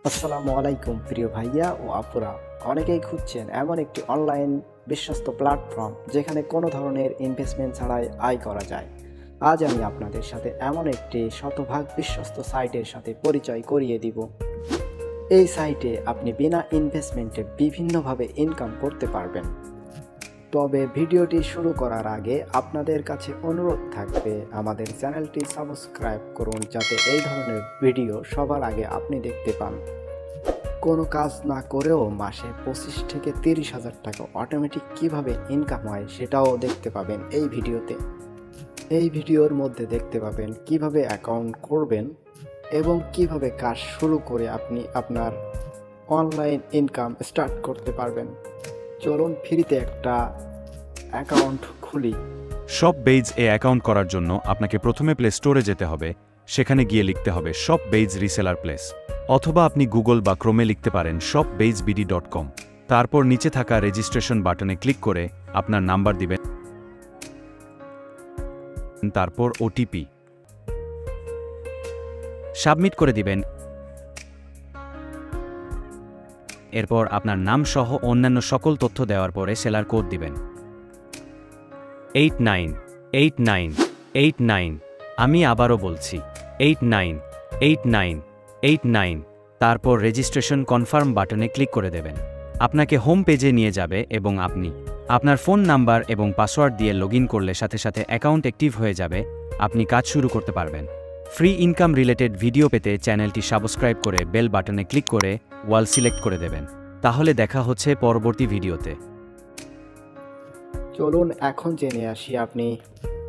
আসসালামু আলাইকুম প্রিয় ভাইয়া ও আপুরা। অনেকেই খুঁজছেন এমন একটি অনলাইন বিশ্বস্ত প্ল্যাটফর্ম যেখানে কোনো ধরনের ইনভেস্টমেন্ট ছাড়াই আয় করা যায়। আজ আমি আপনাদের সাথে এমন একটি শতভাগ বিশ্বস্ত সাইটের সাথে পরিচয় করিয়ে দিব। এই সাইটে আপনি বিনা ইনভেস্টমেন্টে বিভিন্নভাবে ইনকাম করতে পারবেন। তবে ভিডিওটি শুরু করার আগে আপনাদের কাছে অনুরোধ থাকবে আমাদের চ্যানেলটি সাবস্ক্রাইব করুন, যাতে এই ধরনের ভিডিও সবার আগে আপনি দেখতে পান। কোনো কাজ না করেও মাসে 25 থেকে 30,000 টাকা অটোমেটিক কিভাবে ইনকাম হয় সেটাও দেখতে পাবেন এই ভিডিওতে। এই ভিডিওর মধ্যে দেখতে পাবেন কিভাবে অ্যাকাউন্ট করবেন এবং কিভাবে কাজ শুরু করে আপনি আপনার অনলাইন ইনকাম স্টার্ট করতে পারবেন। চলুন ফ্রিতে একটা অ্যাকাউন্ট খুলি। শপবেইজ এ অ্যাকাউন্ট করার জন্য আপনাকে প্রথমে প্লে স্টোরে যেতে হবে। সেখানে গিয়ে লিখতে হবে শপবেইজ রিসেলার প্লেস, অথবা আপনি গুগল বা ক্রোমে লিখতে পারেন shopbeizbd.com। তারপর নিচে থাকা রেজিস্ট্রেশন বাটনে ক্লিক করে আপনার নাম্বার দিবেন, তারপর ওটিপি সাবমিট করে দিবেন। এরপর আপনার নাম সহ অন্যান্য সকল তথ্য দেওয়ার পরে সেলার কোড দিবেন 898989। আমি আবারও বলছি 898989। তারপর রেজিস্ট্রেশন কনফার্ম বাটনে ক্লিক করে দেবেন। আপনাকে হোম পেজে নিয়ে যাবে এবং আপনি আপনার ফোন নাম্বার এবং পাসওয়ার্ড দিয়ে লগইন করলে সাথে সাথে অ্যাকাউন্ট অ্যাক্টিভ হয়ে যাবে। আপনি কাজ শুরু করতে পারবেন। ফ্রি ইনকাম রিলেটেড ভিডিও পেতে চ্যানেলটি সাবস্ক্রাইব করে বেল বাটনে ক্লিক করে ওয়াল সিলেক্ট করে দেবেন। তাহলে দেখা হচ্ছে পরবর্তী ভিডিওতে। চলুন এখন জেনে আসি আপনি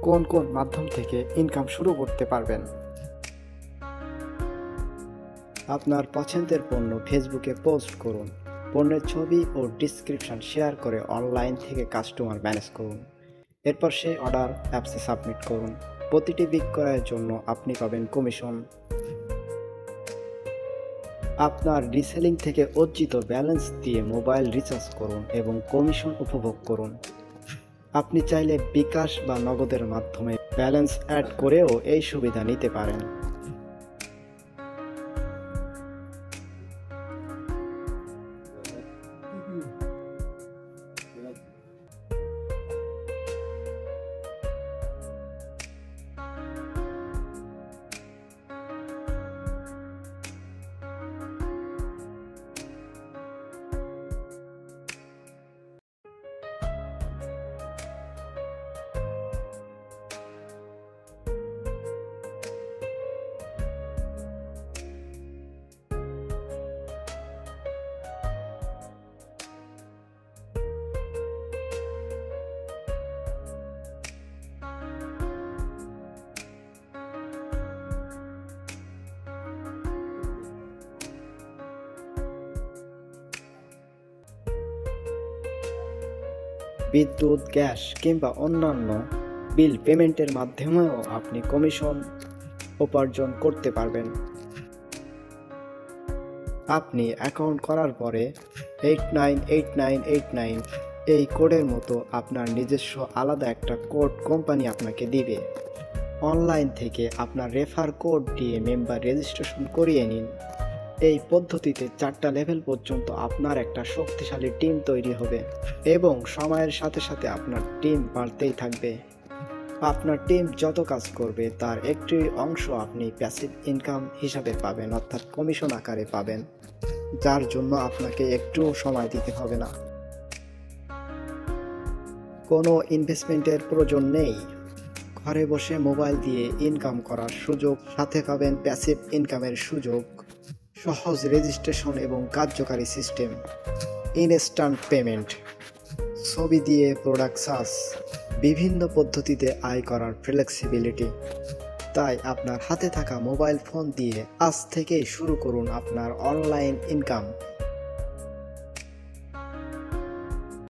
কোন কোন মাধ্যম থেকে ইনকাম শুরু করতে পারবেন। আপনার পছন্দের পণ্য ফেসবুকে পোস্ট করুন। পণ্যের ছবি ও ডিসক্রিপশন শেয়ার করে অনলাইন থেকে কাস্টমার ম্যানেজ করুন। এরপর সেই অর্ডার অ্যাপসে সাবমিট করুন। প্রতিটি বিক্রয়ের জন্য আপনি পাবেন কমিশন। আপনার রিসেলিং থেকে অর্জিত ব্যালেন্স দিয়ে মোবাইল রিচার্জ করুন এবং কমিশন উপভোগ করুন। আপনি চাইলে বিকাশ বা নগদের মাধ্যমে ব্যালেন্স অ্যাড করেও এই সুবিধা নিতে পারেন। বিদ্যুৎ, গ্যাস কিংবা অন্যান্য বিল পেমেন্টের মাধ্যমেও আপনি কমিশন উপার্জন করতে পারবেন। আপনি অ্যাকাউন্ট করার পরে 898989 এই কোডের মতো আপনার নিজস্ব আলাদা একটা কোড কোম্পানি আপনাকে দিবে। অনলাইন থেকে আপনার রেফার কোড দিয়ে মেম্বার রেজিস্ট্রেশন করিয়ে নিন। এই পদ্ধতিতে 4টা লেভেল পর্যন্ত আপনার একটা শক্তিশালী টিম তৈরি হবে এবং সময়ের সাথে সাথে আপনার টিম বাড়তেই থাকবে। আপনার টিম যত কাজ করবে তার একটি অংশ আপনি প্যাসিভ ইনকাম হিসাবে পাবেন, অর্থাৎ কমিশন আকারে পাবেন, যার জন্য আপনাকে একটুও সময় দিতে হবে না। কোনো ইনভেস্টমেন্টের প্রয়োজন নেই। ঘরে বসে মোবাইল দিয়ে ইনকাম করার সুযোগ, সাথে পাবেন প্যাসিভ ইনকামের সুযোগ, সহজ রেজিস্ট্রেশন এবং কার্যকারী সিস্টেম, ইনস্ট্যান্ট পেমেন্ট, ছবি দিয়ে প্রোডাক্ট সার্চ, বিভিন্ন পদ্ধতিতে আয় করার ফ্লেক্সিবিলিটি। তাই আপনার হাতে থাকা মোবাইল ফোন দিয়ে আজ থেকেই শুরু করুন আপনার অনলাইন ইনকাম।